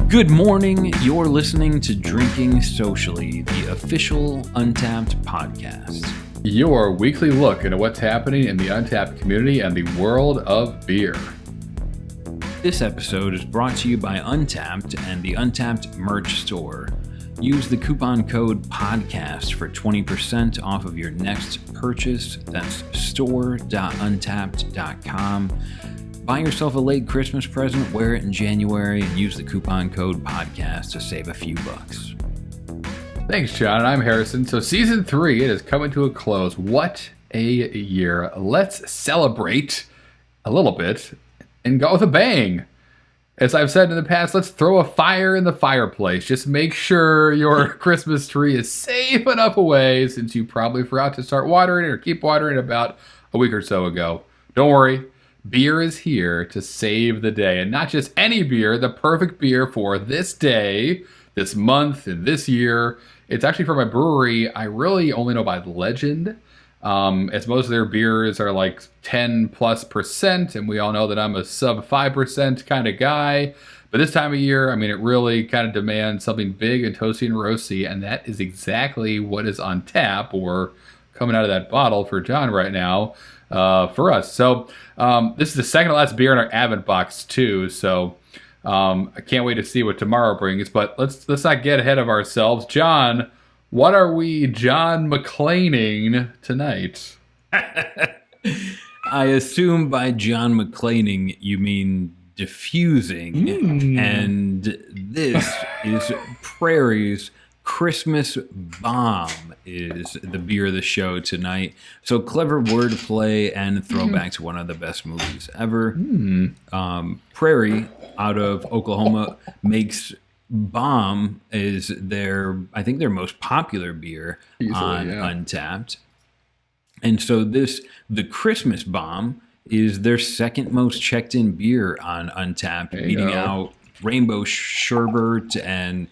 Good morning. You're listening to Drinking Socially, the official Untappd podcast. Your weekly look into what's happening in the Untappd community and the world of beer. This episode is brought to you by Untappd and the Untappd merch store. Use the coupon code PODCAST for 20% off of your next purchase. That's store.untappd.com. Buy yourself a late Christmas present, wear it in January, and use the coupon code PODCAST to save a few bucks. Thanks, John. And I'm Harrison. So season 3 is coming to a close. What a year. Let's celebrate a little bit and go with a bang. As I've said in the past, let's throw a fire in the fireplace. Just make sure your Christmas tree is safe enough away, since you probably forgot to start watering it or keep watering it about a week or so ago. Don't worry. Beer is here to save the day, and not just any beer, the perfect beer for this day, this month, and this year. It's actually from a brewery I really only know by legend, as most of their beers are like 10+%, and we all know that I'm a sub 5% kind of guy. But this time of year, I mean, it really kind of demands something big and toasty and roasty, and that is exactly what is on tap or coming out of that bottle for John right now. For us. So this is the second to last beer in our Advent box too. So I can't wait to see what tomorrow brings. But let's not get ahead of ourselves. John, what are we John McClaning tonight? I assume by John McClaning you mean diffusing, and this is Prairie's Christmas Bomb is the beer of the show tonight. So clever wordplay and throwback to one of the best movies ever. Prairie out of Oklahoma makes Bomb is I think their most popular beer on Untappd. And so the Christmas Bomb is their second most checked in beer on Untappd, beating out Rainbow Sherbet, and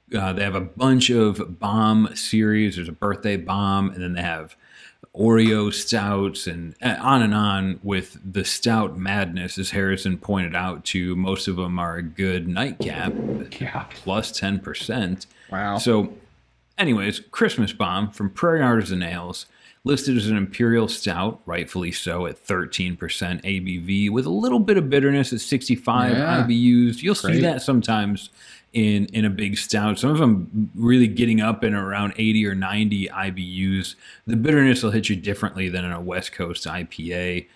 they have a bunch of bomb series. There's a birthday bomb, and then they have Oreo stouts, and on with the stout madness. As Harrison pointed out, too, most of them are a good nightcap, plus 10%. Wow. So, anyways, Christmas Bomb from Prairie Artisan Ales, listed as an Imperial stout, rightfully so, at 13% ABV, with a little bit of bitterness at 65 IBUs. You'll see that sometimes in a big stout. Some of them really getting up in around 80 or 90 IBUs. The bitterness will hit you differently than in a West Coast IPA.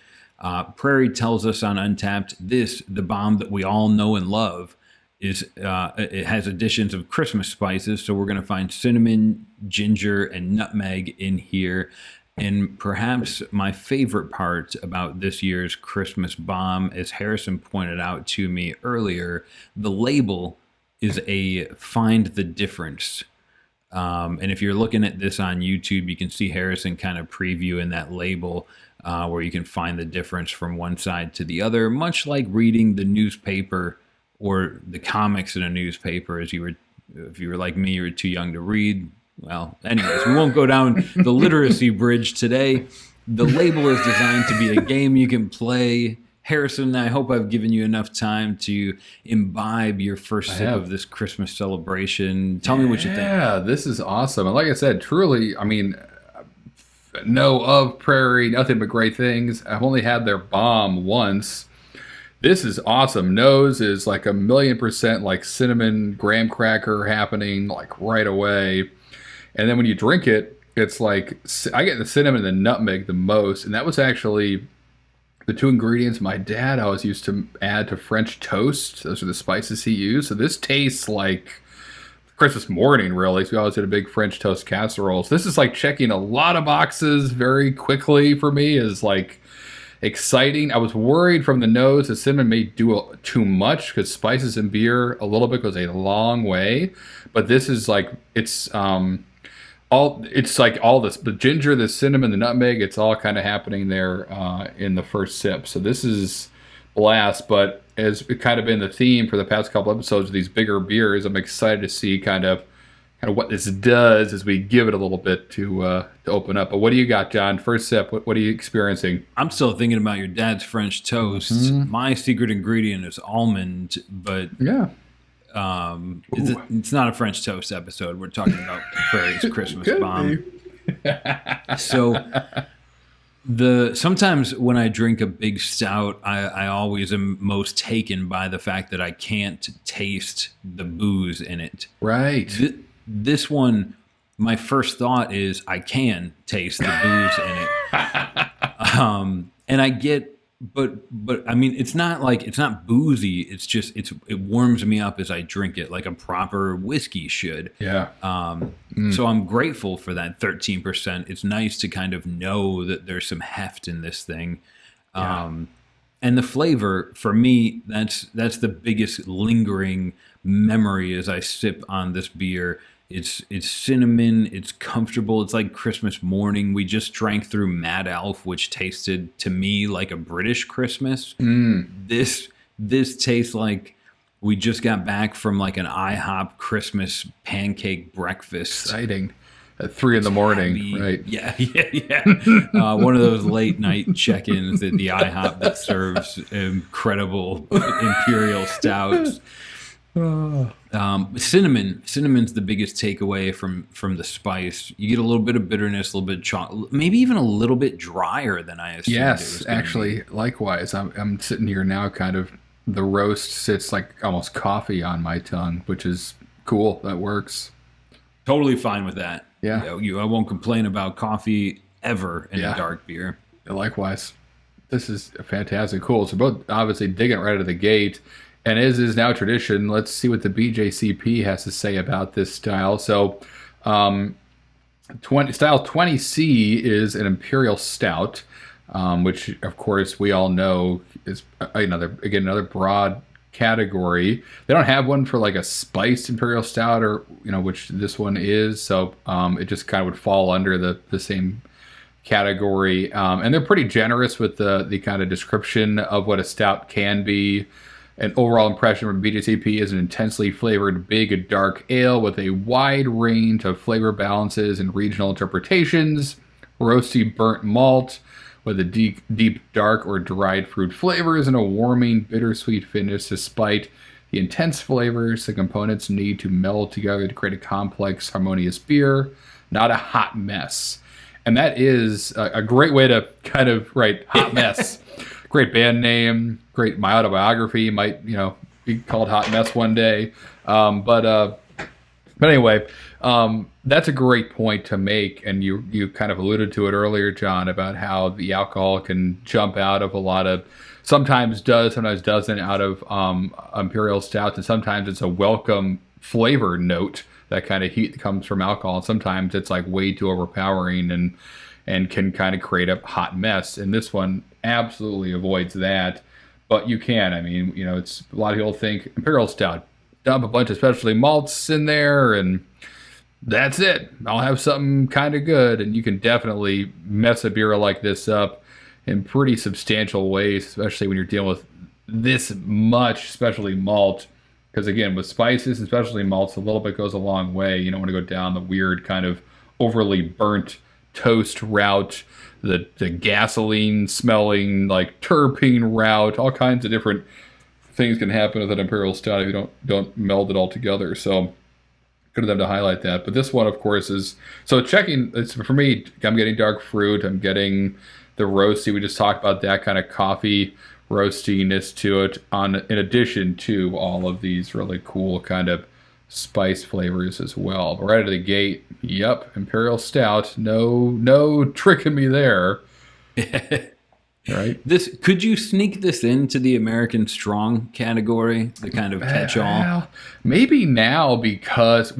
Prairie tells us on Untappd, the bomb that we all know and love, is it has additions of Christmas spices. So we're going to find cinnamon, ginger, and nutmeg in here. And perhaps my favorite part about this year's Christmas Bomb, as Harrison pointed out to me earlier, the label is a find the difference. And if you're looking at this on YouTube, you can see Harrison kind of previewing that label where you can find the difference from one side to the other, much like reading the newspaper or the comics in a newspaper. If you were like me, you were too young to read. Well, anyways, we won't go down the literacy bridge today. The label is designed to be a game you can play. Harrison, I hope I've given you enough time to imbibe your first sip of this Christmas celebration. Tell me what you think. Yeah, this is awesome. And like I said, truly, I mean, know of Prairie, nothing but great things. I've only had their bomb once. This is awesome. Nose is like 1,000,000% like cinnamon graham cracker happening like right away. And then when you drink it, it's like, I get the cinnamon and the nutmeg the most. And that was actually the two ingredients my dad always used to add to French toast. Those are the spices he used. So this tastes like Christmas morning, really. So we always did a big French toast casserole. So this is like checking a lot of boxes very quickly for me. Is like exciting. I was worried from the nose that cinnamon may do too much, because spices in beer a little bit goes a long way. But this is like, it's like all this, the ginger, the cinnamon, the nutmeg, it's all kind of happening there in the first sip. So this is blast, but as it kind of been the theme for the past couple episodes of these bigger beers, I'm excited to see kind of what this does as we give it a little bit to open up. But what do you got, John? First sip, what are you experiencing? I'm still thinking about your dad's French toast. My secret ingredient is almond, but yeah, It's not a French toast episode. We're talking about Prairie's Christmas bomb. So sometimes when I drink a big stout, I always am most taken by the fact that I can't taste the booze in it. Right. This one, my first thought is I can taste the booze in it. And I get, but I mean, it's not boozy. It's just, it warms me up as I drink it like a proper whiskey should. Yeah. So I'm grateful for that 13%. It's nice to kind of know that there's some heft in this thing. Yeah. And the flavor for me, that's the biggest lingering memory as I sip on this beer. It's cinnamon. It's comfortable. It's like Christmas morning. We just drank through Mad Elf, which tasted to me like a British Christmas. This tastes like we just got back from like an IHOP Christmas pancake breakfast. Exciting. At 3 a.m, right? Yeah. One of those late night check-ins at the IHOP that serves incredible Imperial stouts. Cinnamon's the biggest takeaway from the spice. You get a little bit of bitterness, a little bit of chocolate, maybe even a little bit drier than I assumed. Yes, actually, likewise. I'm sitting here now, kind of the roast sits like almost coffee on my tongue, which is cool. That works. Totally fine with that. Yeah, I won't complain about coffee ever in a dark beer. Likewise, this is fantastic. Cool. So both obviously digging it right out of the gate. And as is now tradition, let's see what the BJCP has to say about this style. So, style 20C is an Imperial Stout, which, of course, we all know is another broad category. They don't have one for like a spiced Imperial Stout, or which this one is. So it just kind of would fall under the same category. And they're pretty generous with the kind of description of what a stout can be. An overall impression from BJCP is an intensely flavored, big, dark ale with a wide range of flavor balances and regional interpretations. Roasty burnt malt with a deep, dark or dried fruit flavors and a warming, bittersweet finish. Despite the intense flavors, the components need to meld together to create a complex, harmonious beer, not a hot mess. And that is a great way to kind of write hot mess. Great band name, great. My autobiography might, be called Hot Mess one day. But anyway, that's a great point to make. And you kind of alluded to it earlier, John, about how the alcohol can jump out of a lot of, sometimes does, sometimes doesn't, out of Imperial Stouts. And sometimes it's a welcome flavor note, that kind of heat that comes from alcohol. And sometimes it's like way too overpowering and can kind of create a hot mess. And this one absolutely avoids that, but you can. I mean, it's a lot of people think Imperial Stout, dump a bunch of specialty malts in there and that's it. I'll have something kind of good. And you can definitely mess a beer like this up in pretty substantial ways, especially when you're dealing with this much specialty malt. Because again, with spices and specialty malts, a little bit goes a long way. You don't want to go down the weird kind of overly burnt toast route, the gasoline smelling like terpene route. All kinds of different things can happen with an Imperial Stout if you don't meld it all together. So good of them to highlight that. But this one, of course, is so checking. It's for me. I'm getting dark fruit. I'm getting the roasty. We just talked about that kind of coffee roastiness to it. In addition to all of these really cool kind of spice flavors as well. But right out of the gate, yep, Imperial Stout. No tricking me there. Right? Could you sneak this into the American Strong category, the kind of catch-all? Well, maybe now because,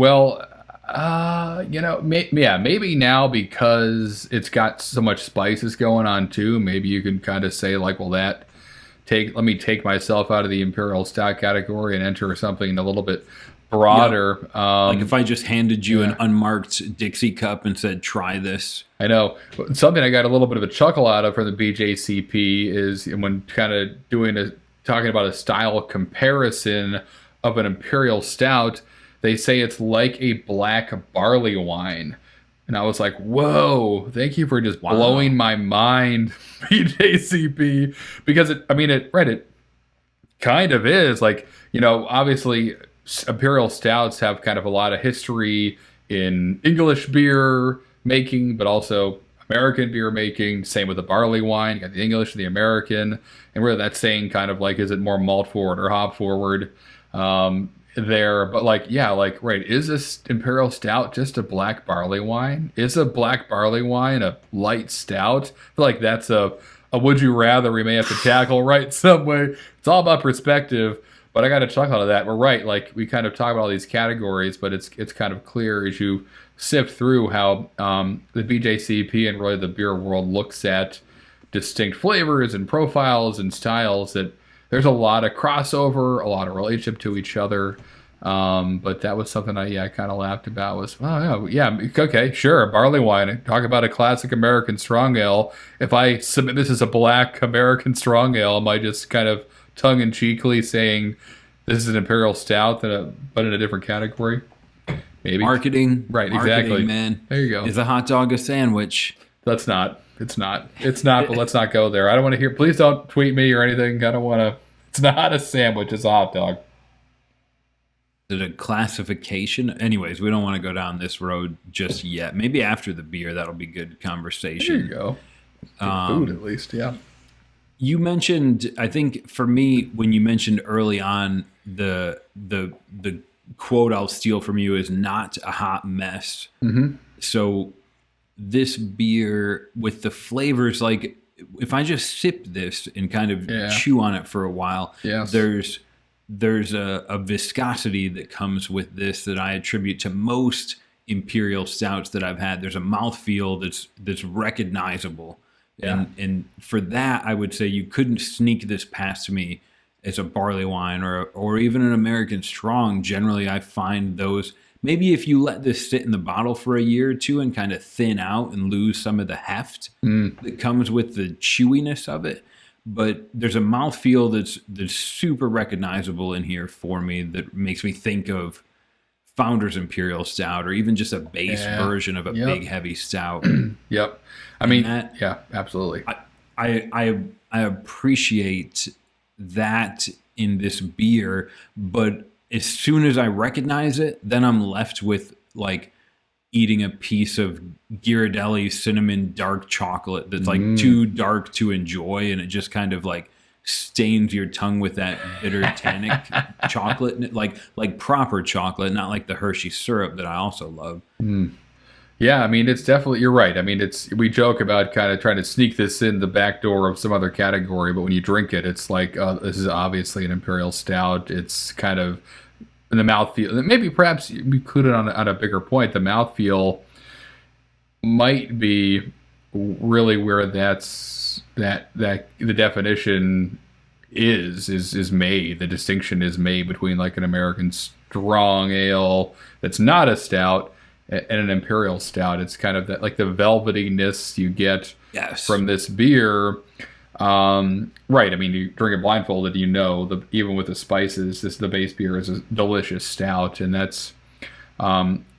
maybe now because it's got so much spices going on too. Maybe you can kind of say like, well, let me take myself out of the Imperial Stout category and enter something a little bit broader. Yep. Like if I just handed you an unmarked Dixie cup and said, try this. I know. Something I got a little bit of a chuckle out of from the BJCP is when kind of talking about a style comparison of an Imperial Stout, they say it's like a black barley wine. And I was like, whoa, thank you for just blowing my mind, BJCP. Because it kind of is like, obviously Imperial stouts have kind of a lot of history in English beer making, but also American beer making. Same with the barley wine. You got the English and the American, and where that's saying kind of like, is it more malt forward or hop forward? There, but like, yeah, like, right, is this Imperial Stout just a black barley wine? Is a black barley wine a light stout? I feel like that's a would you rather we may have to tackle right some way. It's all about perspective, but I got to chuckle out of that. We're right, like we kind of talk about all these categories, but it's kind of clear as you sift through how the BJCP and really the beer world looks at distinct flavors and profiles and styles, that there's a lot of crossover, a lot of relationship to each other. But that was something I kind of laughed about was, oh, yeah, okay, sure, barley wine. Talk about a classic American strong ale. If I submit this as a black American strong ale, am I just kind of tongue-in-cheekly saying this is an Imperial Stout, but in a different category? Maybe. Marketing. Right, marketing, exactly. Man. There you go. Is a hot dog a sandwich? That's not. It's not, but let's not go there. I don't want to hear, please don't tweet me or anything. I don't want to, it's not a sandwich, it's a hot dog. Is it a classification? Anyways, we don't want to go down this road just yet. Maybe after the beer, that'll be good conversation. There you go. Food at least, yeah. You mentioned, I think for me, when you mentioned early on, the quote I'll steal from you is not a hot mess. Mm-hmm. So this beer with the flavors, like if I just sip this and kind of chew on it for a while, there's a viscosity that comes with this that I attribute to most Imperial stouts that I've had. There's a mouthfeel that's recognizable. Yeah. And for that, I would say you couldn't sneak this past me as a barley wine or even an American strong. Generally, I find those, maybe if you let this sit in the bottle for a year or two and kind of thin out and lose some of the heft that comes with the chewiness of it. But there's a mouthfeel that's super recognizable in here for me that makes me think of Founder's Imperial Stout or even just a base version of a big, heavy stout. Yep. I mean, yeah, absolutely. I appreciate that in this beer, but as soon as I recognize it, then I'm left with like eating a piece of Ghirardelli cinnamon dark chocolate that's like too dark to enjoy, and it just kind of like stains your tongue with that bitter tannic chocolate, like proper chocolate, not like the Hershey syrup that I also love. Yeah, I mean, it's definitely, you're right. I mean, we joke about kind of trying to sneak this in the back door of some other category, but when you drink it, it's like, this is obviously an Imperial Stout. It's kind of in the mouthfeel. Maybe perhaps you include it on a bigger point. The mouthfeel might be really where that the definition is made. The distinction is made between like an American strong ale that's not a stout and an Imperial Stout. It's kind of that, like the velvetyness you get from this beer. Right. I mean, you drink it blindfolded, even with the spices, the base beer is a delicious stout. And that's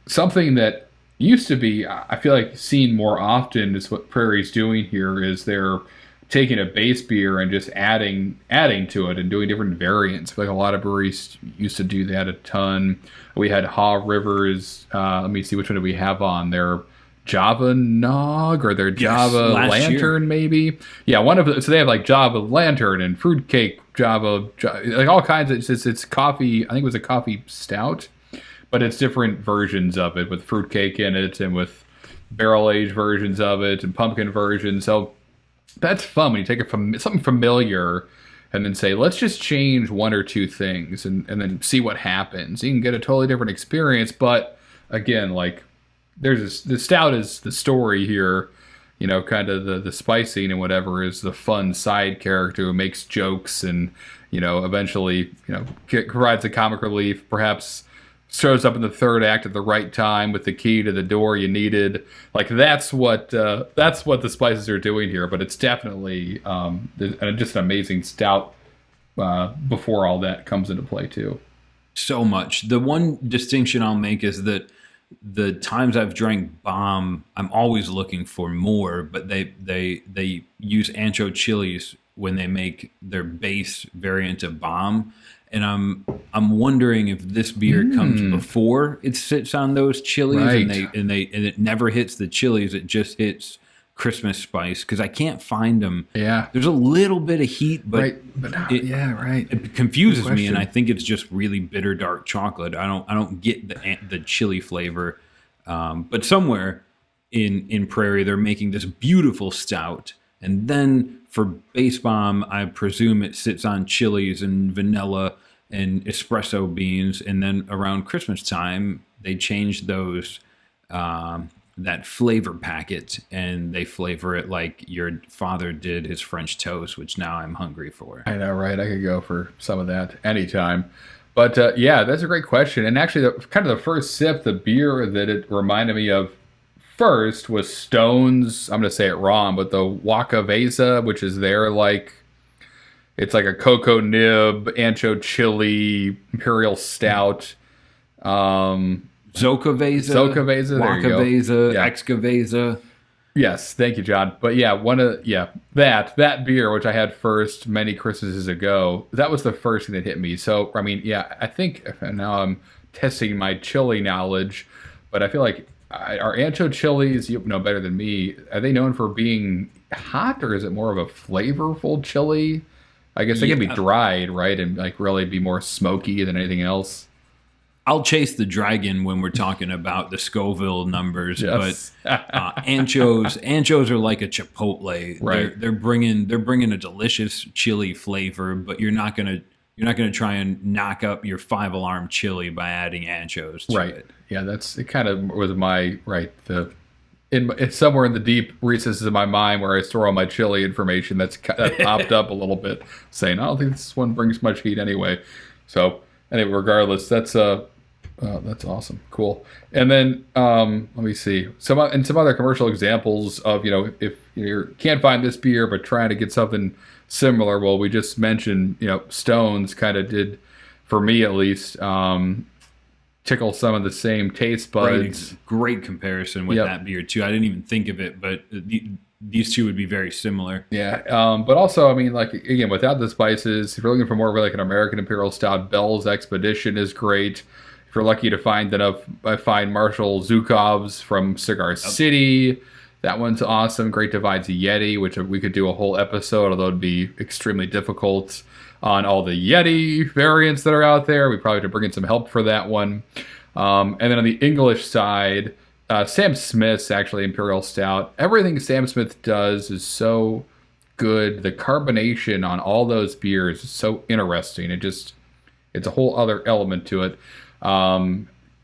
something that used to be, I feel like, seen more often. Is what Prairie's doing here is they're taking a base beer and just adding to it and doing different variants. I feel like a lot of breweries used to do that a ton. We had Haw Rivers. Let me see, which one do we have on there? Java Nog or their Java Lantern, maybe. Yeah, one of so they have like Java Lantern and fruitcake Java, like all kinds of. It's coffee. I think it was a coffee stout, but it's different versions of it with fruitcake in it and with barrel aged versions of it and pumpkin versions. So that's fun when you take it from something familiar and then say, let's just change one or two things and then see what happens. You can get a totally different experience, but again, like the stout is the story here, kind of the spicing and whatever is the fun side character who makes jokes and, eventually, provides the comic relief, perhaps shows up in the third act at the right time with the key to the door you needed. Like that's what the spices are doing here. But it's definitely just an amazing stout before all that comes into play too. So much. The one distinction I'll make is that the times I've drank Bomb, I'm always looking for more. But they use ancho chilies when they make their base variant of bomb. And I'm wondering if this beer comes before it sits on those chilies, Right. and it never hits the chilies. It just hits Christmas spice, because I can't find them. Yeah. There's a little bit of heat, but Right. But right. it confuses Good me, and question. I think it's just really bitter dark chocolate. I don't get the chili flavor. But somewhere in Prairie, they're making this beautiful stout, and then for base bomb, I presume it sits on chilies and vanilla and espresso beans, and then around Christmas time, they change those. That flavor packet, and they flavor it like your father did his French toast, which now I'm hungry for. I know, right? I could go for some of that anytime. But yeah, that's a great question. And actually, the first sip, the beer that it reminded me of first was Stone's. I'm going to say it wrong, but the Waka Vesa, which is their it's like a cocoa nib, ancho chili, imperial stout. Zokaveza, there you go. Wakaveza, Yeah. Excaveza. Yes, thank you, John. But yeah, that beer, which I had first many Christmases ago, that was the first thing that hit me. So I mean, yeah, I think now I'm testing my chili knowledge, but I feel like are ancho chilies, you know better than me, are they known for being hot, or is it more of a flavorful chili? I guess they can be dried, right, and like really be more smoky than anything else. I'll chase the dragon when we're talking about the Scoville numbers, Yes. but anchos are like a chipotle. Right. They're bringing a delicious chili flavor, but you're not gonna try and knock up your 5-alarm chili by adding anchos to Right. it. Yeah, it kind of was my it's somewhere in the deep recesses of my mind where I store all my chili information that popped up a little bit, saying I don't think this one brings much heat anyway. So anyway, regardless, that's awesome, cool. And then let me see some other commercial examples of if you can't find this beer but trying to get something similar. Well, we just mentioned Stones kind of did, for me at least, tickle some of the same taste buds. Great comparison with that beer too. I didn't even think of it, but these two would be very similar. Yeah, but also, I mean, like, again, without the spices, if you're looking for more of like an American Imperial Stout, Bell's Expedition is great. If you're lucky to find Marshall Zhukov's from Cigar City. That one's awesome. Great Divide's Yeti, which we could do a whole episode, although it'd be extremely difficult on all the Yeti variants that are out there. We probably have to bring in some help for that one. And then on the English side, Sam Smith's actually Imperial Stout. Everything Sam Smith does is so good. The carbonation on all those beers is so interesting. It's a whole other element to it.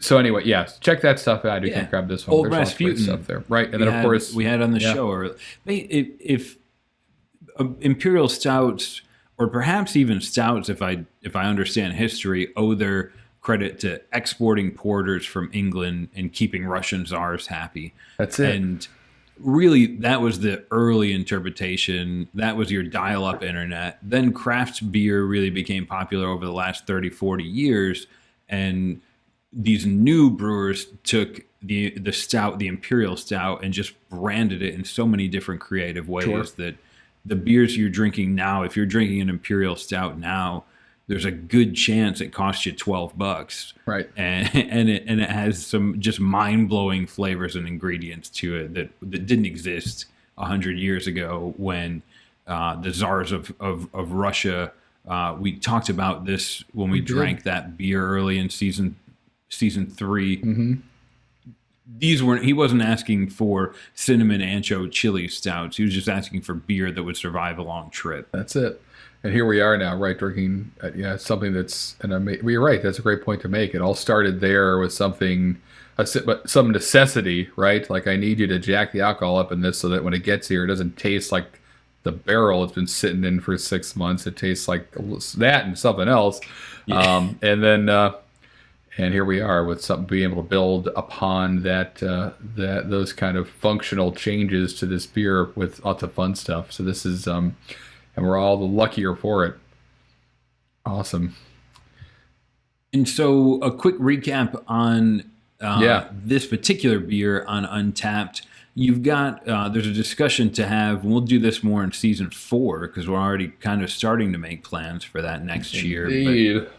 So anyway, yes, check that stuff out. You can grab this one. Old There's lots of great Rasputin stuff there, right? And then of course we had on the show, or if Imperial Stouts, or perhaps even stouts, if I understand history, owe their credit to exporting porters from England and keeping Russian czars happy. That's it. And really, that was the early interpretation. That was your dial-up internet. Then craft beer really became popular over the last 30, 40 years. And these new brewers took the stout, the Imperial Stout, and just branded it in so many different creative ways that the beers you're drinking now, if you're drinking an Imperial Stout now, there's a good chance it costs you $12, right? And it has some just mind-blowing flavors and ingredients to it that didn't exist 100 years ago when the czars of Russia. We talked about this when we drank that beer early in season 3. Mm-hmm. He wasn't asking for cinnamon ancho chili stouts. He was just asking for beer that would survive a long trip. That's it. And here we are now, right, drinking something that's you're right. That's a great point to make. It all started there with some necessity, right? Like, I need you to jack the alcohol up in this so that when it gets here, it doesn't taste like the barrel it's been sitting in for 6 months. It tastes like that and something else. Yeah. And here we are with something being able to build upon those kind of functional changes to this beer with lots of fun stuff. So this is, and we're all the luckier for it. Awesome. And so a quick recap on this particular beer on Untappd. you've got there's a discussion to have. And we'll do this more in season 4 because we're already kind of starting to make plans for that next year. Indeed. But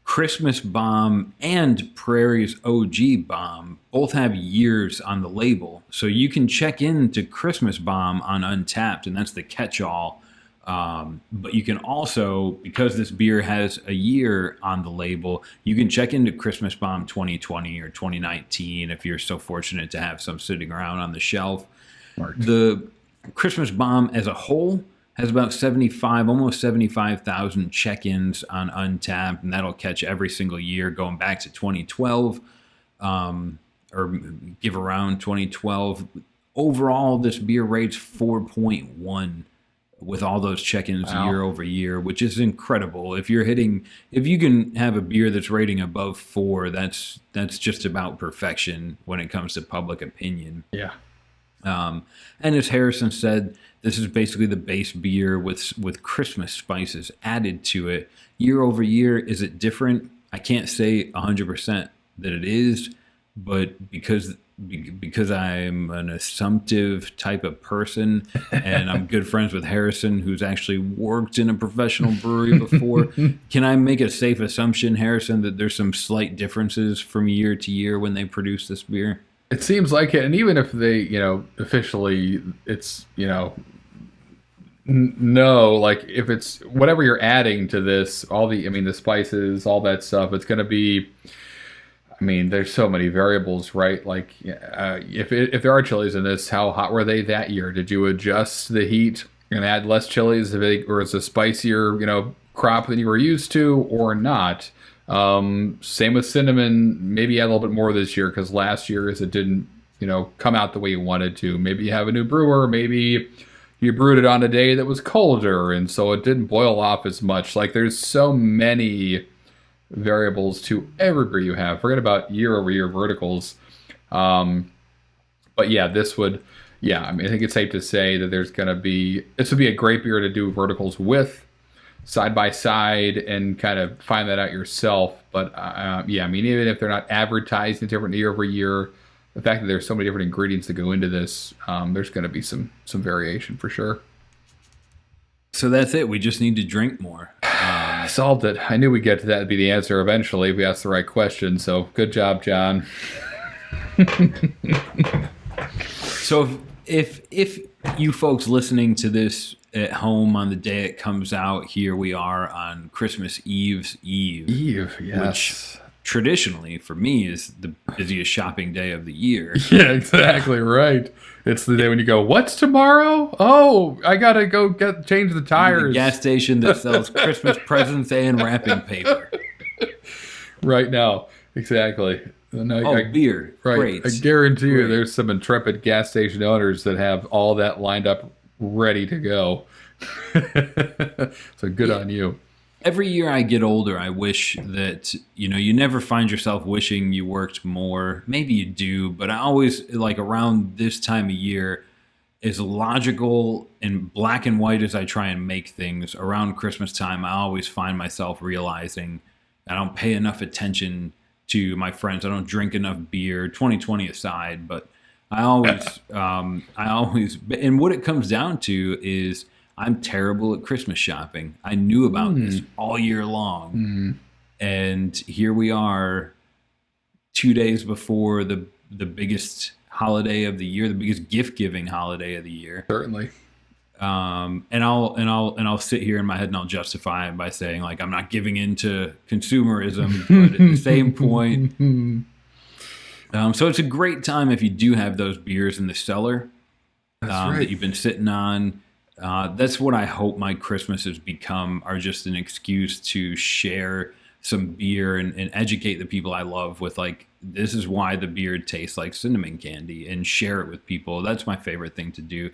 Christmas Bomb and Prairie's OG Bomb both have years on the label, so you can check into Christmas Bomb on Untappd, and that's the catch-all. But you can also, because this beer has a year on the label, you can check into Christmas Bomb 2020 or 2019 if you're so fortunate to have some sitting around on the shelf. Smart. The Christmas Bomb as a whole has about almost 75,000 check-ins on Untappd, and that'll catch every single year going back to 2012, or give around 2012. Overall, this beer rates 4.1 with all those check-ins year over year, which is incredible. If you can have a beer that's rating above 4, that's just about perfection when it comes to public opinion. Yeah. And as Harrison said, this is basically the base beer with Christmas spices added to it. Year over year, is it different? I can't say 100% that it is, but because I'm an assumptive type of person, and I'm good friends with Harrison, who's actually worked in a professional brewery before, can I make a safe assumption, Harrison, that there's some slight differences from year to year when they produce this beer? It seems like it, and even if they, officially, it's, no, like if it's whatever you're adding to this, the spices, all that stuff, it's going to be, there's so many variables, right? Like, if there are chilies in this, how hot were they that year? Did you adjust the heat and add less chilies, or is a spicier, crop than you were used to, or not? Same with cinnamon. Maybe add a little bit more this year because last year it didn't, come out the way you wanted to. Maybe you have a new brewer. Maybe you brewed it on a day that was colder, and so it didn't boil off as much. Like, there's so many variables to every beer you have. Forget about year-over-year verticals. But yeah, I think it's safe to say that this would be a great beer to do verticals with, side by side, and kind of find that out yourself. But even if they're not advertising different year over year, the fact that there's so many different ingredients that go into this, there's going to be some variation for sure. So that's it. We just need to drink more. Solved it. I knew we'd get to that. Would be the answer eventually if we asked the right question. So good job, John. So if you folks listening to this at home on the day it comes out, here we are on Christmas Eve, yes. Which traditionally for me is the busiest shopping day of the year. Yeah, exactly right. It's the day when you go, what's tomorrow? Oh, I gotta go change the tires. The gas station that sells Christmas presents and wrapping paper. Right now, exactly. Beer. Right. Great. I guarantee you there's some intrepid gas station owners that have all that lined up ready to go. So good on you. Every year I get older, I wish that, you never find yourself wishing you worked more. Maybe you do, but I always, like, around this time of year, as logical and black and white as I try and make things, around Christmas time, I always find myself realizing I don't pay enough attention to my friends. I don't drink enough beer, 2020 aside, but I always, and what it comes down to is I'm terrible at Christmas shopping. I knew about this all year long. And here we are 2 days before the biggest holiday of the year, the biggest gift-giving holiday of the year. Certainly. And I'll sit here in my head and I'll justify it by saying, like, I'm not giving in to consumerism, but at the same point, so it's a great time if you do have those beers in the cellar that you've been sitting on. That's what I hope my Christmases become, are just an excuse to share some beer and educate the people I love with, like, this is why the beer tastes like cinnamon candy, and share it with people. That's my favorite thing to do.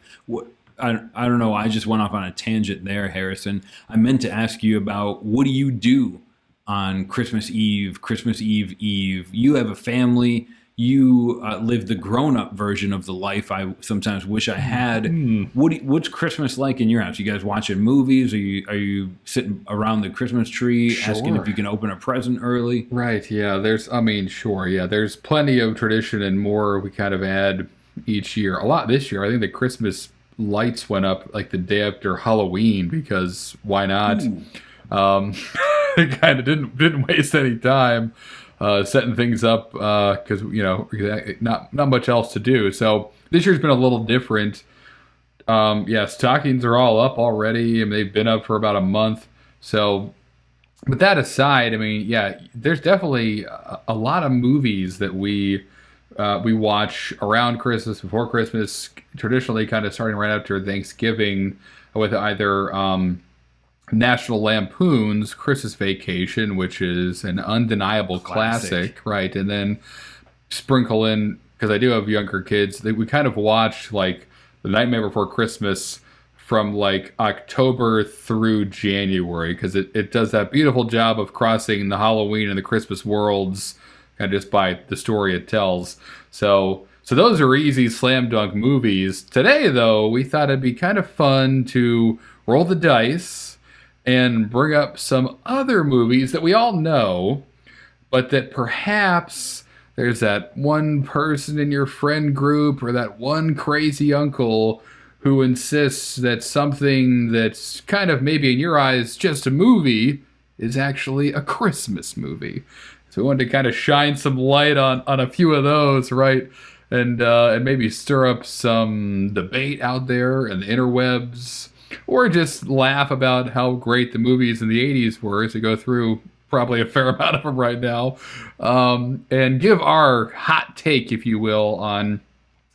I don't know. I just went off on a tangent there, Harrison. I meant to ask you about, what do you do on Christmas Eve, Eve? You have a family. You live the grown-up version of the life I sometimes wish I had. What's Christmas like in your house? You guys watching movies? Are you sitting around the Christmas tree asking if you can open a present early? Right. Yeah. Sure. Yeah. There's plenty of tradition and more we kind of add each year. A lot this year. I think the Christmas lights went up like the day after Halloween because why not? It kind of didn't waste any time setting things up because not much else to do. So this year's been a little different. Yeah, stockings are all up already, and they've been up for about a month. So, but that aside, I mean, yeah, there's definitely a lot of movies that we watch around Christmas, before Christmas, traditionally kind of starting right after Thanksgiving with either National Lampoon's Christmas Vacation, which is an undeniable classic, right? And then sprinkle in, because I do have younger kids, we kind of watch like The Nightmare Before Christmas from like October through January, because it does that beautiful job of crossing the Halloween and the Christmas worlds kind of just by the story it tells. So those are easy slam dunk movies. Today, though, we thought it'd be kind of fun to roll the dice and bring up some other movies that we all know, but that perhaps there's that one person in your friend group or that one crazy uncle who insists that something that's kind of maybe in your eyes just a movie is actually a Christmas movie. So we wanted to kind of shine some light on a few of those, right? And maybe stir up some debate out there in the interwebs, or just laugh about how great the movies in the 80s were, as we go through probably a fair amount of them right now, and give our hot take, if you will, on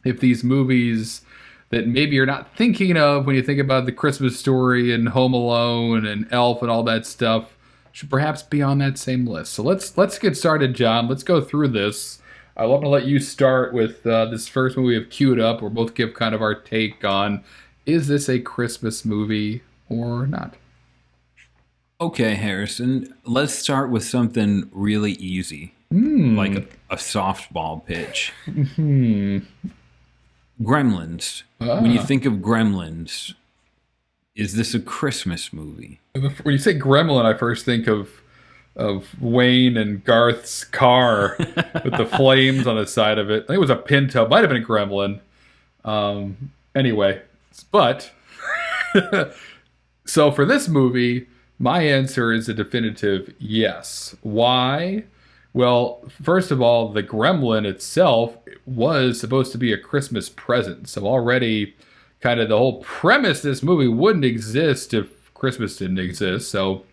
if these movies that maybe you're not thinking of when you think about The Christmas Story and Home Alone and Elf and all that stuff should perhaps be on that same list. So let's get started, John. Let's go through this. I'd love to let you start with this first movie we have queued up. We'll both give kind of our take on, is this a Christmas movie or not? Okay, Harrison, let's start with something really easy, like a softball pitch. Gremlins. When you think of Gremlins, is this a Christmas movie? When you say Gremlin, I first think of Wayne and Garth's car with the flames on the side of it. I think it was a Pinto. Might have been a Gremlin. Anyway, but so for this movie, my answer is a definitive yes. Why? Well, first of all, the Gremlin itself was supposed to be a Christmas present. So already kind of the whole premise of this movie wouldn't exist if Christmas didn't exist. So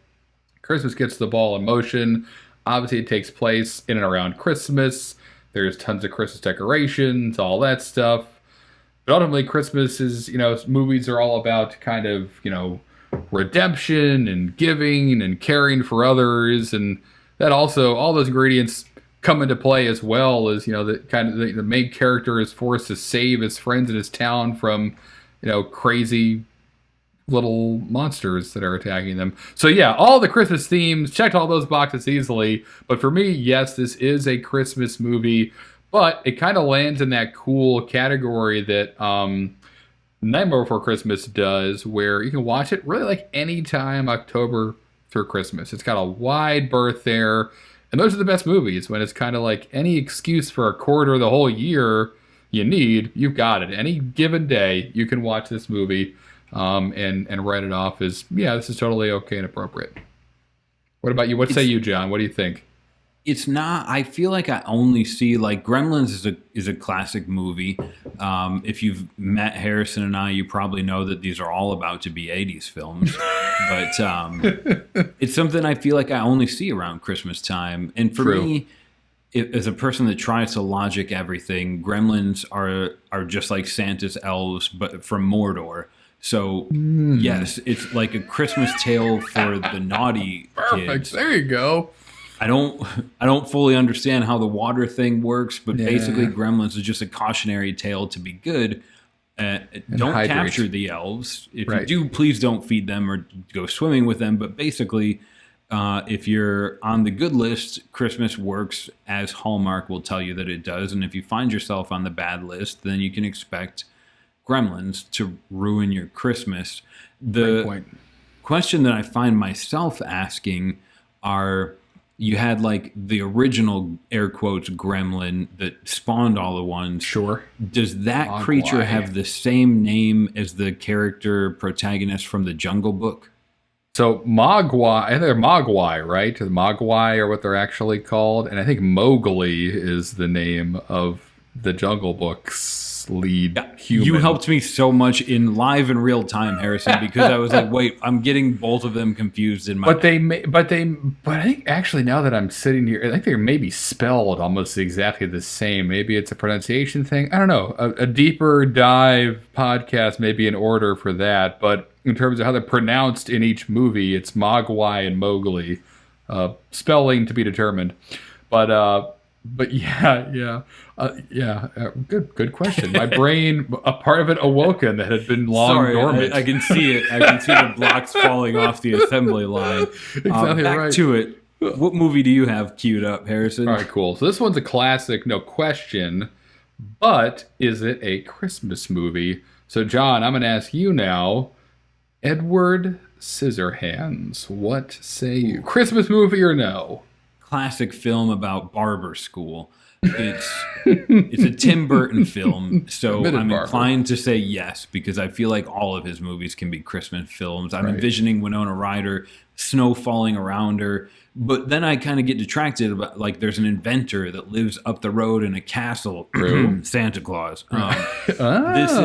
Christmas gets the ball in motion. Obviously, it takes place in and around Christmas. There's tons of Christmas decorations, all that stuff. But ultimately, Christmas is, movies are all about kind of, redemption and giving and caring for others. And that also, all those ingredients come into play as well as, the main character is forced to save his friends in his town from, crazy little monsters that are attacking them. So yeah, all the Christmas themes, checked all those boxes easily. But for me, yes, this is a Christmas movie. But it kind of lands in that cool category that Nightmare Before Christmas does, where you can watch it really like any time October through Christmas. It's got a wide berth there. And those are the best movies, when it's kind of like any excuse for a quarter of the whole year you've got it. Any given day, you can watch this movie and write it off as, yeah, this is totally okay and appropriate. What about you? What say you, John? What do you think? It's not. I feel like I only see, like, Gremlins is a classic movie. If you've met Harrison and I, you probably know that these are all about to be 80s films. But it's something I feel like I only see around Christmas time. And for me, as a person that tries to logic everything, Gremlins are just like Santa's elves, but from Mordor. So yes, it's like a Christmas tale for the naughty kids. There you go. I don't fully understand how the water thing works, but basically Gremlins is just a cautionary tale to be good. Don't hydrate. capture the elves. If you do, please don't feed them or go swimming with them. But basically, if you're on the good list, Christmas works as Hallmark will tell you that it does. And if you find yourself on the bad list, then you can expect Gremlins to ruin your Christmas. The question that I find myself asking are, you had like the original air quotes gremlin that spawned all the ones. Sure. Does that Mogwai. creature have the same name as the character protagonist from the Jungle Book? So Mogwai, I think they're Mogwai, right? The Mogwai are what they're actually called, and I think Mowgli is the name of the Jungle Book's lead human. You helped me so much in live and real time, Harrison, because I was like, wait, I'm getting both of them confused in my. But I think actually now that I'm sitting here, I think they may be spelled almost exactly the same. Maybe it's a pronunciation thing. I don't know. A deeper dive podcast may be in order for that, but in terms of how they're pronounced in each movie, it's Mogwai and Mowgli. Spelling to be determined. But yeah. Good question. My brain, a part of it awoken that had been long dormant. I can see it. I can see the blocks falling off the assembly line. Exactly back right. to it. What movie do you have queued up, Harrison? All right, cool. So this one's a classic, no question. But is it a Christmas movie? So John, I'm going to ask you now. Edward Scissorhands. What say you? Christmas movie or no? Classic film about barber school. It's a Tim Burton film, so I'm inclined to say yes, because I feel like all of his movies can be Christmas films. I'm envisioning Winona Ryder, snow falling around her, but then I kind of get detracted about, like, there's an inventor that lives up the road in a castle, Santa Claus. This is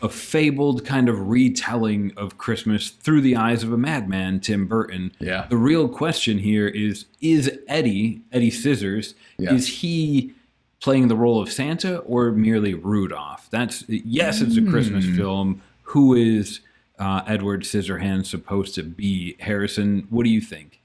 a fabled kind of retelling of Christmas through the eyes of a madman, Tim Burton. Yeah. The real question here is Eddie Scissors, is he playing the role of Santa or merely Rudolph? Yes, it's a Christmas film. Who is Edward Scissorhands supposed to be? Harrison, what do you think?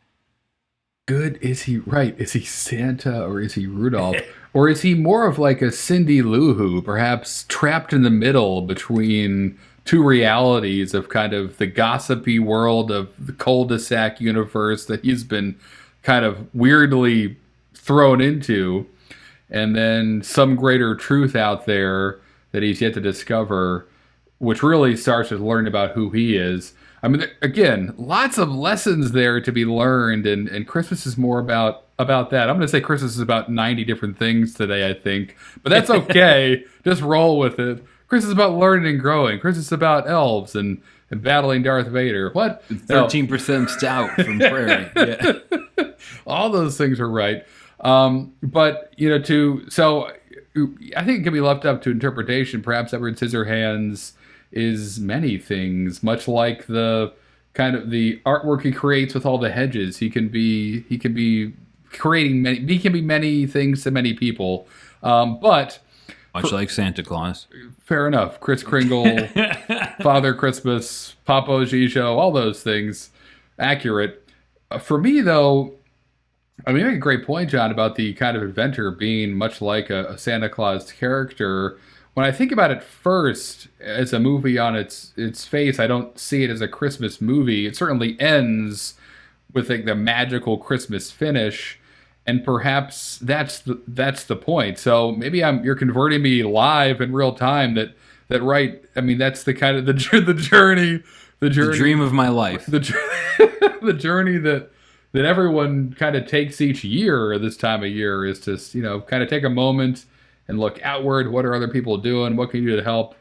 Good. Is he right? Is he Santa or is he Rudolph? Or is he more of like a Cindy Lou Who, perhaps trapped in the middle between two realities of kind of the gossipy world of the cul-de-sac universe that he's been kind of weirdly thrown into, and then some greater truth out there that he's yet to discover, which really starts with learning about who he is. I mean, again, lots of lessons there to be learned, and Christmas is more about that. I'm going to say Christmas is about 90 different things today, I think, but that's okay. Just roll with it. Christmas is about learning and growing. Christmas is about elves and battling Darth Vader. What? 13% Stout from Prairie. Yeah. All those things are right. But, so I think it can be left up to interpretation. Perhaps Edward Scissorhands is many things, much like the kind of the artwork he creates with all the hedges. He can be creating many. He can be many things to many people. But much like Santa Claus. Fair enough. Kris Kringle, Father Christmas, Papa Gijo, all those things. Accurate. For me, though, I mean, you make a great point, John, about the kind of inventor being much like a Santa Claus character. When I think about it first as a movie on its face, I don't see it as a Christmas movie. It certainly ends with like the magical Christmas finish, and perhaps that's the point. So maybe you're converting me live in real time. That right. I mean, that's the kind of the journey, the dream of my life, the journey that everyone kind of takes each year. This time of year is to kind of take a moment and look outward. What are other people doing? What can you do to help?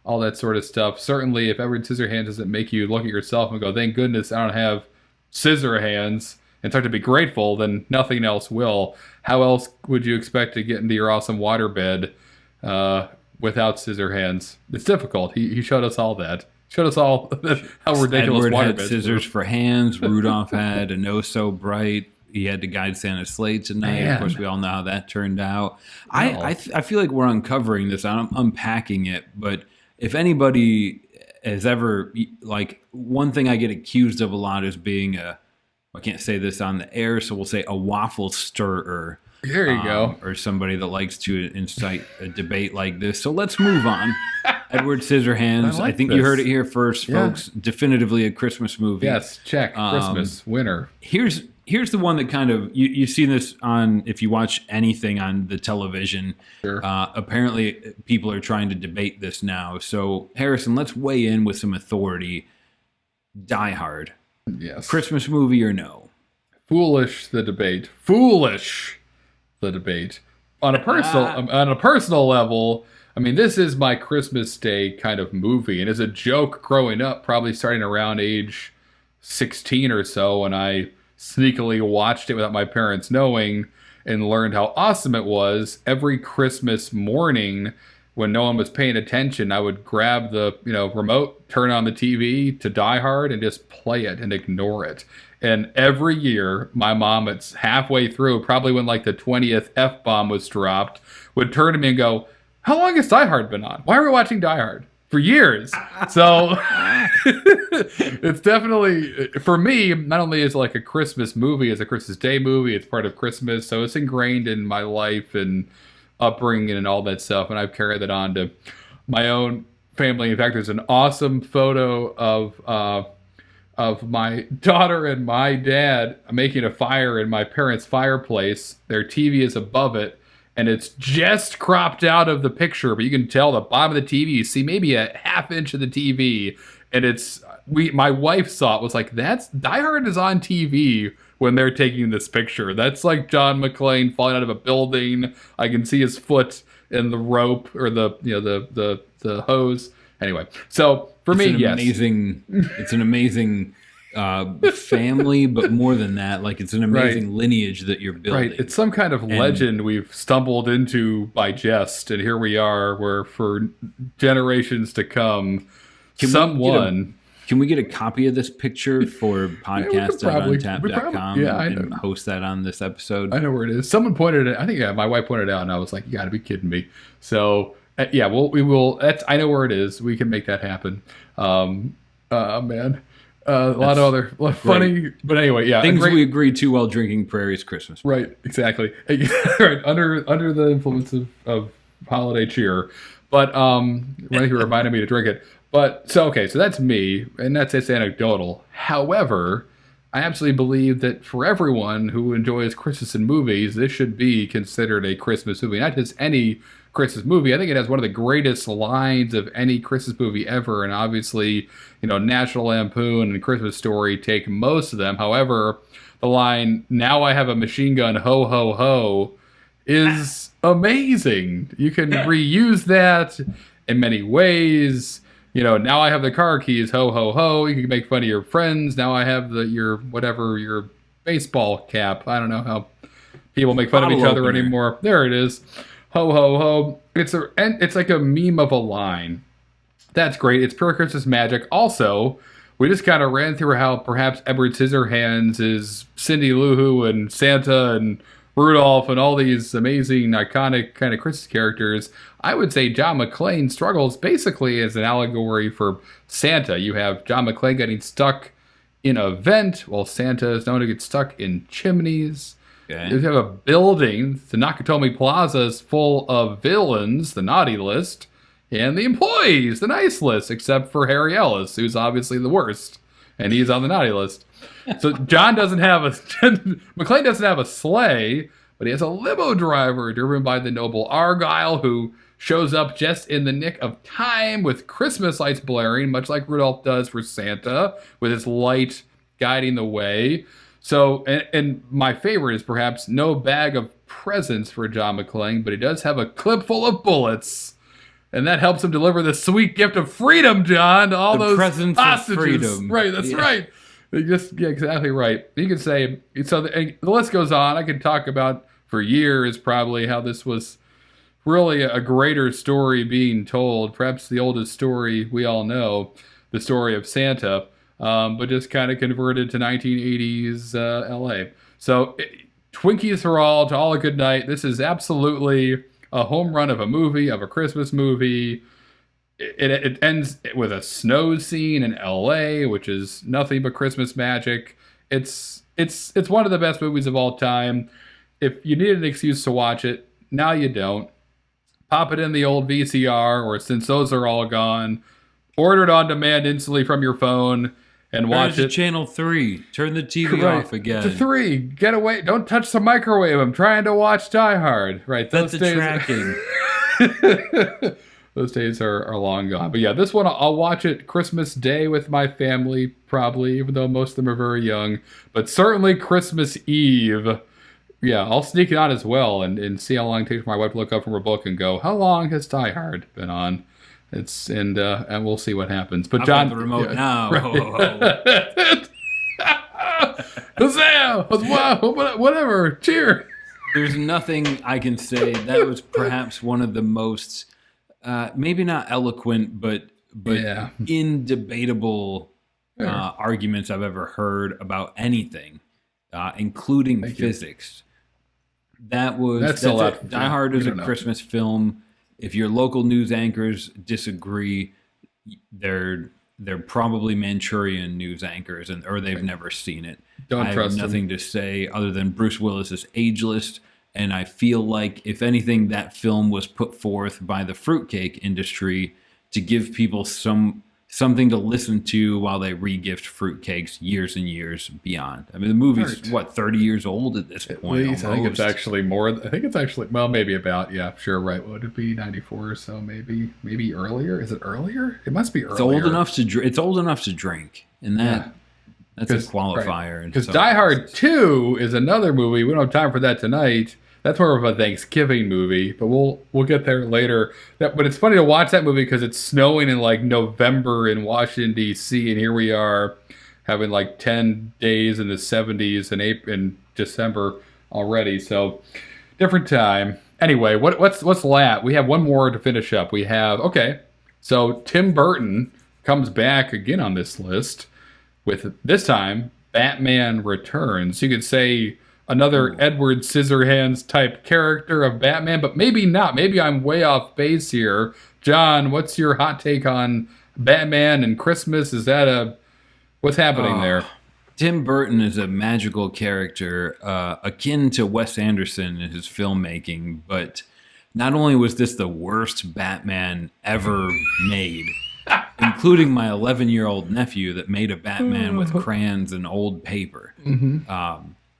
All that sort of stuff. Certainly, if Edward Scissorhands doesn't make you look at yourself and go, thank goodness I don't have scissor hands, and start to be grateful, then nothing else will. How else would you expect to get into your awesome waterbed without scissor hands? It's difficult. He showed us all that. Showed us all how ridiculous Edward had waterbeds scissors for hands. Rudolph had a nose so bright. He had to guide Santa's sleigh tonight. Man. Of course, we all know how that turned out. I feel like we're uncovering this. I'm unpacking it. But if anybody has ever, like, one thing I get accused of a lot is being I can't say this on the air, so we'll say a waffle stirrer. There you go. Or somebody that likes to incite a debate like this. So let's move on. Edward Scissorhands. I think you heard it here first, folks. Definitively a Christmas movie. Yes, check. Christmas, winner. Here's the one that kind of, you see this on, if you watch anything on the television. Sure. Apparently people are trying to debate this now. So Harrison, let's weigh in with some authority. Die Hard. Yes. Christmas movie or no? foolish the debate. Foolish the debate. On a personal level, I mean, this is my Christmas Day kind of movie, and as a joke growing up, probably starting around age 16 or so, when I sneakily watched it without my parents knowing and learned how awesome it was. Every Christmas morning, when no one was paying attention, I would grab the remote, turn on the TV to Die Hard, and just play it and ignore it. And every year, my mom, it's halfway through, probably when like the 20th F-bomb was dropped, would turn to me and go, "How long has Die Hard been on? Why are we watching Die Hard?" For years. So it's definitely, for me, not only is it like a Christmas movie, it's a Christmas Day movie, it's part of Christmas. So it's ingrained in my life and upbringing and all that stuff. And I've carried that on to my own family. In fact, there's an awesome photo of my daughter and my dad making a fire in my parents' fireplace. Their TV is above it, and it's just cropped out of the picture, but you can tell the bottom of the TV. You see maybe a half inch of the TV, and my wife saw it, was like, "That's Die Hard is on TV when they're taking this picture. That's like John McClane falling out of a building. I can see his foot in the rope or the hose." Anyway, so for me, yes, it's an amazing family, but more than that, like it's an amazing lineage that you're building. Right, it's some kind of legend we've stumbled into by jest, and here we are, where for generations to come, Can we get a copy of this picture for podcast.untappd.com and host that on this episode? I know where it is. Someone pointed it. I think my wife pointed it out, and I was like, "You got to be kidding me!" So we will. I know where it is. We can make that happen. Man, a lot of other funny, but anyway, things we agreed to while drinking Prairie's Christmas. Right, exactly. Right, under the influence of holiday cheer, but when he reminded me to drink it. But so that's me, and it's anecdotal. However, I absolutely believe that for everyone who enjoys Christmas and movies, this should be considered a Christmas movie, not just any Christmas movie. I think it has one of the greatest lines of any Christmas movie ever, and obviously, National Lampoon and Christmas Story take most of them. However, the line, "Now I have a machine gun, ho, ho, ho," is amazing. You can reuse that in many ways. Now I have the car keys, ho, ho, ho. You can make fun of your friends. Now I have your baseball cap. I don't know how people make fun of each other anymore. There it is. Ho, ho, ho. It's like a meme of a line. That's great. It's pure Christmas magic. Also, we just kind of ran through how perhaps Edward Scissorhands is Cindy Lou Who and Santa and Rudolph and all these amazing, iconic kind of Christmas characters. I would say John McClane struggles basically as an allegory for Santa. You have John McClane getting stuck in a vent, while Santa is known to get stuck in chimneys. Okay. You have a building, the Nakatomi Plaza, is full of villains, the naughty list, and the employees, the nice list, except for Harry Ellis, who's obviously the worst, and he's on the naughty list. So McClane doesn't have a sleigh, but he has a limo driver driven by the noble Argyle, who shows up just in the nick of time with Christmas lights blaring, much like Rudolph does for Santa, with his light guiding the way. So, and my favorite is perhaps no bag of presents for John McClane, but he does have a clip full of bullets. And that helps him deliver the sweet gift of freedom, John, to all those presents hostages. Of freedom. Right, that's right. Exactly right. You could say, so the list goes on. I could talk about for years probably how this was really a greater story being told, perhaps the oldest story we all know, the story of Santa, but just kind of converted to 1980s LA. So Twinkies for all, to all a good night. This is absolutely a home run of a movie, of a Christmas movie. It ends with a snow scene in LA, which is nothing but Christmas magic. It's one of the best movies of all time. If you needed an excuse to watch it, now you don't. Pop it in the old VCR, or since those are all gone, order it on demand instantly from your phone and watch it. Channel 3. Turn the TV off again. To 3. Get away. Don't touch the microwave. I'm trying to watch Die Hard. Right. That's the tracking. Those days are long gone. But yeah, this one I'll watch it Christmas Day with my family, probably, even though most of them are very young. But certainly Christmas Eve. Yeah, I'll sneak it on as well and see how long it takes for my wife to look up from her book and go, how long has Die Hard been on? And we'll see what happens. But I've John, got the remote now. Right. Huzzah! Whatever. Cheer. There's nothing I can say. That was perhaps one of the most, maybe not eloquent, but indebatable arguments I've ever heard about anything, including physics. Die Hard is a Christmas film. If your local news anchors disagree, they're probably Manchurian news anchors, or they've never seen it. I have nothing to say other than Bruce Willis is ageless, and I feel like, if anything, that film was put forth by the fruitcake industry to give people something to listen to while they re-gift fruitcakes years and years beyond. I mean, the movie's, 30 years old at this point? Least, I think it's actually more. I think it's actually, well, maybe about, yeah, sure, right. What would it be, 94 or so, maybe earlier? Is it earlier? It must be earlier. It's old enough to drink, and that's a qualifier. Because Die Hard 2 is another movie. We don't have time for that tonight. That's more of a Thanksgiving movie, but we'll get there later. But it's funny to watch that movie because it's snowing in like November in Washington, D.C., and here we are having like 10 days in the 70s in December already. So different time. Anyway, what's last? We have one more to finish up. We have, so Tim Burton comes back again on this list with, this time, Batman Returns. You could say another Edward Scissorhands type character of Batman, but maybe not. Maybe I'm way off base here. John, what's your hot take on Batman and Christmas? What's happening there? Tim Burton is a magical character akin to Wes Anderson in his filmmaking, but not only was this the worst Batman ever made, including my 11-year-old nephew that made a Batman with crayons and old paper.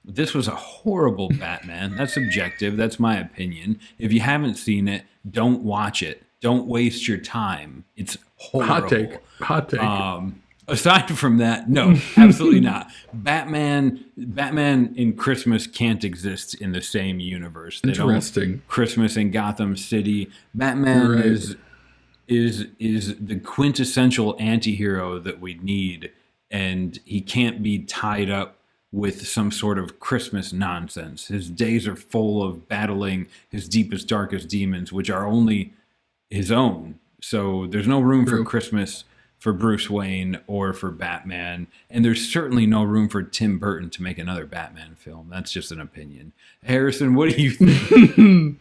This was a horrible Batman. That's subjective. That's my opinion. If you haven't seen it, don't watch it. Don't waste your time. It's horrible. Hot take. Aside from that, no, absolutely not. Batman and Christmas can't exist in the same universe. Interesting. Christmas in Gotham City. Batman is the quintessential anti-hero that we need, and he can't be tied up with some sort of Christmas nonsense. His days are full of battling his deepest, darkest demons, which are only his own. So there's no room for Christmas for Bruce Wayne or for Batman. And there's certainly no room for Tim Burton to make another Batman film. That's just an opinion. Harrison, what do you think?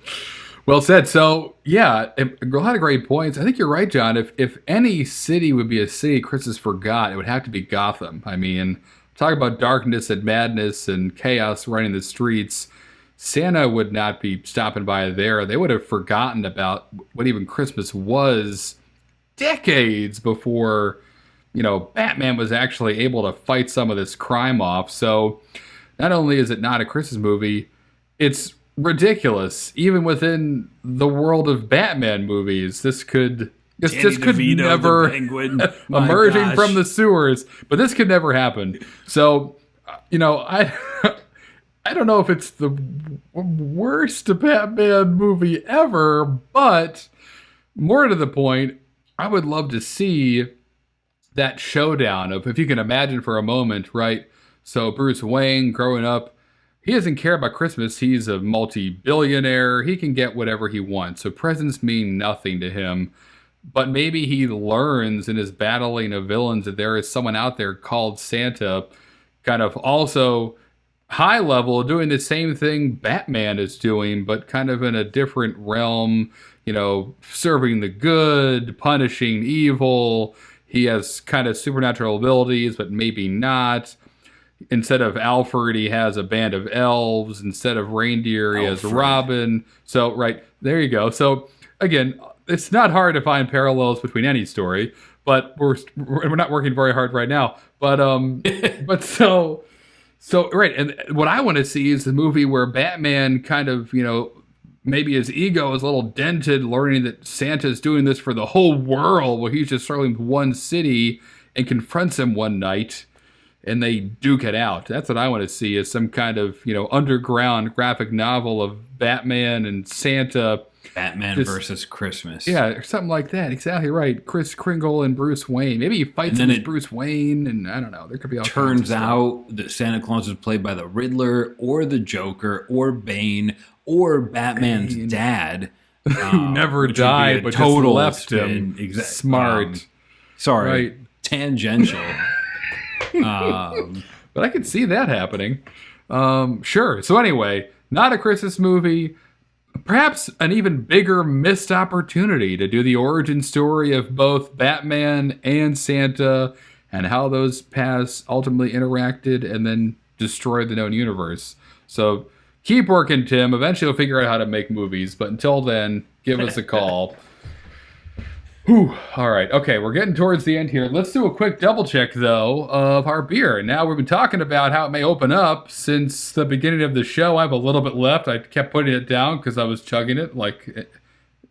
Well said. So, yeah, a lot of great points. I think you're right, John. If any city would be a city Christmas forgot, it would have to be Gotham. I mean, talk about darkness and madness and chaos running the streets. Santa would not be stopping by there. They would have forgotten about what even Christmas was decades before, Batman was actually able to fight some of this crime off. So not only is it not a Christmas movie, it's ridiculous. Even within the world of Batman movies, this could never emerging from the sewers, but this could never happen. So, I don't know if it's the worst Batman movie ever, but more to the point, I would love to see that showdown of, if you can imagine for a moment, right? So Bruce Wayne growing up, he doesn't care about Christmas. He's a multi-billionaire. He can get whatever he wants. So presents mean nothing to him. But maybe he learns in his battling of villains that there is someone out there called Santa, kind of also high level, doing the same thing Batman is doing, but kind of in a different realm, serving the good, punishing evil. He has kind of supernatural abilities, but maybe not. Instead of Alfred, he has a band of elves. Instead of reindeer, he has Robin. So, right, there you go. So, again, it's not hard to find parallels between any story, but we're not working very hard right now. But so right, and what I want to see is the movie where Batman kind of maybe his ego is a little dented, learning that Santa's doing this for the whole world, while he's just struggling with one city, and confronts him one night, and they duke it out. That's what I want to see, is some kind of, underground graphic novel of Batman and Santa. Batman versus Christmas. Yeah, or something like that. Exactly right. Kris Kringle and Bruce Wayne. Maybe he fights with Bruce Wayne, and I don't know. There could be all kinds of stuff. Turns out that Santa Claus is played by the Riddler or the Joker or Bane or Batman's dad. Who never died, but just left him. Smart. Sorry. Right. Tangential. But I could see that happening. Sure. So anyway, not a Christmas movie. Perhaps an even bigger missed opportunity to do the origin story of both Batman and Santa, and how those paths ultimately interacted and then destroyed the known universe. So keep working, Tim. Eventually you'll figure out how to make movies. But until then, give us a call. Whew. All right. Okay, we're getting towards the end here. Let's do a quick double check, though, of our beer. Now, we've been talking about how it may open up since the beginning of the show. I have a little bit left. I kept putting it down because I was chugging it like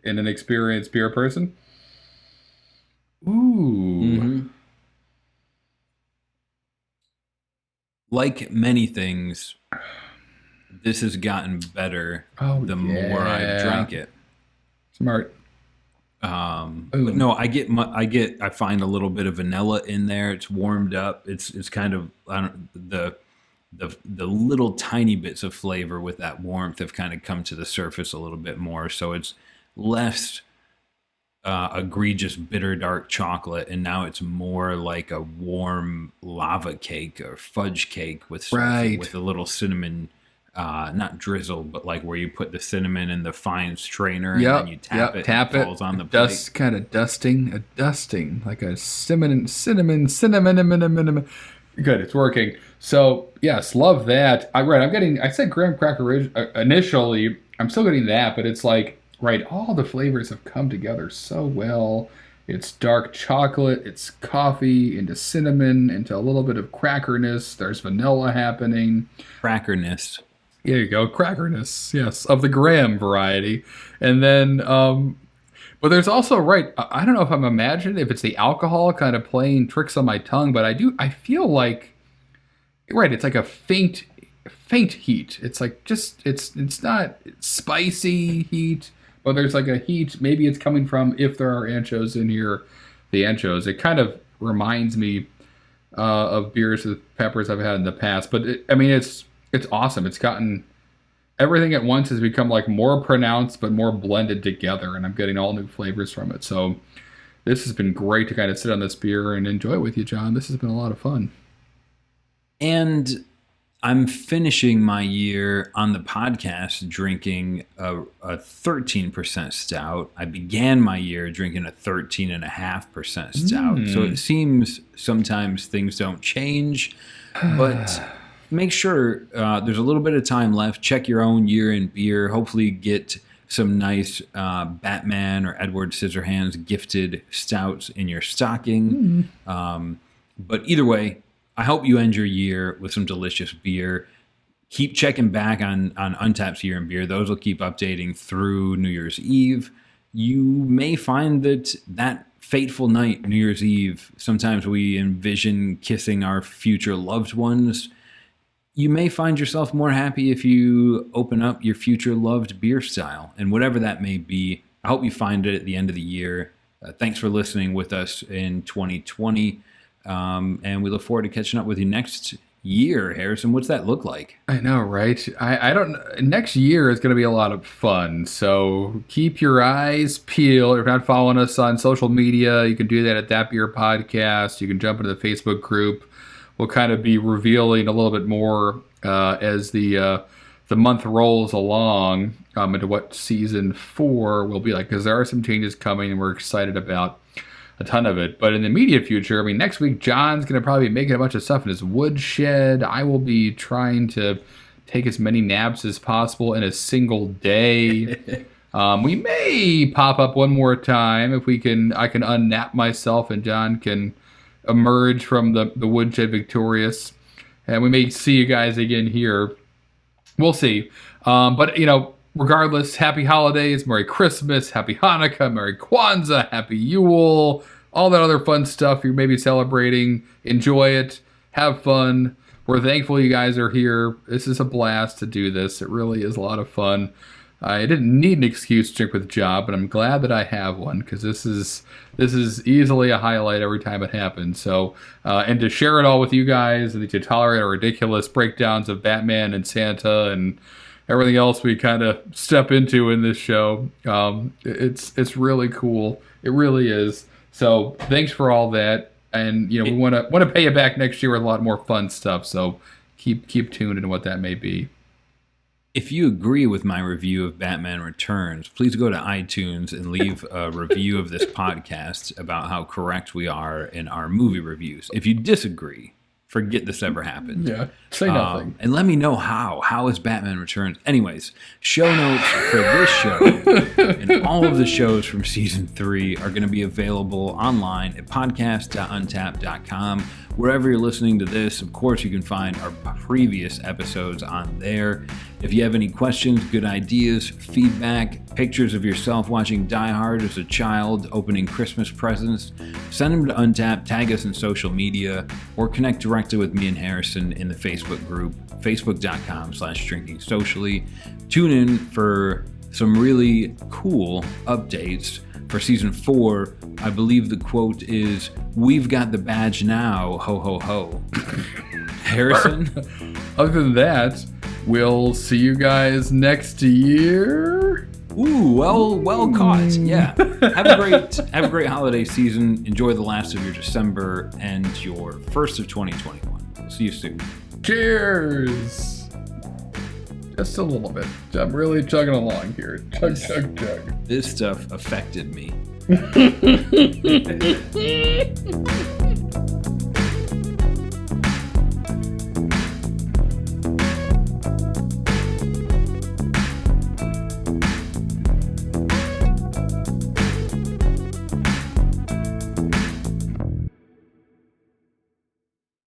an inexperienced beer person. Ooh. Mm-hmm. Like many things, this has gotten better the more I drank it. Smart. But no, I find a little bit of vanilla in there. It's warmed up. It's kind of, the little tiny bits of flavor with that warmth have kind of come to the surface a little bit more. So it's less egregious bitter dark chocolate, and now it's more like a warm lava cake or fudge cake with a little cinnamon. Not drizzle, but like where you put the cinnamon in the fine strainer and then you tap it, and it falls on the plate. Kind of dusting, like a cinnamon. Good, it's working. So yes, love that. I said graham cracker initially. I'm still getting that, but it's like, all the flavors have come together so well. It's dark chocolate, it's coffee, into cinnamon, into a little bit of crackerness. There's vanilla happening. Crackerness. There you go, crackerness, yes, of the graham variety. And then, but there's also, I don't know if I'm imagining if it's the alcohol kind of playing tricks on my tongue, but I feel like, it's like a faint heat. It's like it's not spicy heat, but there's like a heat. Maybe it's coming from, if there are anchos in here, the anchos. It kind of reminds me of beers with peppers I've had in the past, but it's awesome. It's gotten, everything at once has become like more pronounced, but more blended together, and I'm getting all new flavors from it. So this has been great to kind of sit on this beer and enjoy it with you, John. This has been a lot of fun. And I'm finishing my year on the podcast drinking a 13% stout. I began my year drinking a 13.5% stout. So it seems sometimes things don't change, but make sure there's a little bit of time left. Check your own year in beer. Hopefully get some nice Batman or Edward Scissorhands gifted stouts in your stocking. But either way, I hope you end your year with some delicious beer. Keep checking back on Untappd's Year in Beer. Those will keep updating through New Year's Eve. You may find that fateful night, New Year's Eve, sometimes we envision kissing our future loved ones. You may find yourself more happy if you open up your future loved beer style, and whatever that may be. I hope you find it at the end of the year. Thanks for listening with us in 2020, and we look forward to catching up with you next year. Harrison, what's that look like? I know, right? I don't know. Next year is going to be a lot of fun, so keep your eyes peeled. If you're not following us on social media, you can do that at That Beer Podcast. You can jump into the Facebook group. We'll kind of be revealing a little bit more as the month rolls along into what season 4 will be like, because there are some changes coming and we're excited about a ton of it. But in the immediate future, next week John's going to probably be making a bunch of stuff in his woodshed. I will be trying to take as many naps as possible in a single day. We may pop up one more time if I can unnap myself and John can emerge from the woodshed victorious, and we may see you guys again here. We'll see. But regardless, happy holidays, Merry Christmas, Happy Hanukkah, Merry Kwanzaa, Happy Yule, all that other fun stuff you're maybe celebrating. Enjoy it. Have fun. We're thankful you guys are here. This is a blast to do this. It really is a lot of fun. I didn't need an excuse to drink with Job, but I'm glad that I have one because this is easily a highlight every time it happens. So, and to share it all with you guys and to tolerate our ridiculous breakdowns of Batman and Santa and everything else we kind of step into in this show, it's really cool. It really is. So, thanks for all that, and we want to pay you back next year with a lot more fun stuff. So, keep tuned into what that may be. If you agree with my review of Batman Returns, please go to iTunes and leave a review of this podcast about how correct we are in our movie reviews. If you disagree, forget this ever happened. Yeah, say nothing. And let me know how. How is Batman Returns? Anyways, show notes for this show and all of the shows from Season 3 are going to be available online at podcast.untappd.com. Wherever you're listening to this, of course, you can find our previous episodes on there. If you have any questions, good ideas, feedback, pictures of yourself watching Die Hard as a child, opening Christmas presents, send them to Untappd, tag us in social media, or connect directly with me and Harrison in the Facebook group, facebook.com/drinkingsocially. Tune in for some really cool updates. For Season 4, I believe the quote is, "We've got the badge now, ho ho ho." Harrison? Other than that, we'll see you guys next year. Ooh, well caught. Yeah. Have a great holiday season. Enjoy the last of your December and your first of 2021. See you soon. Cheers. Just a little bit. I'm really chugging along here. Chug. This stuff affected me.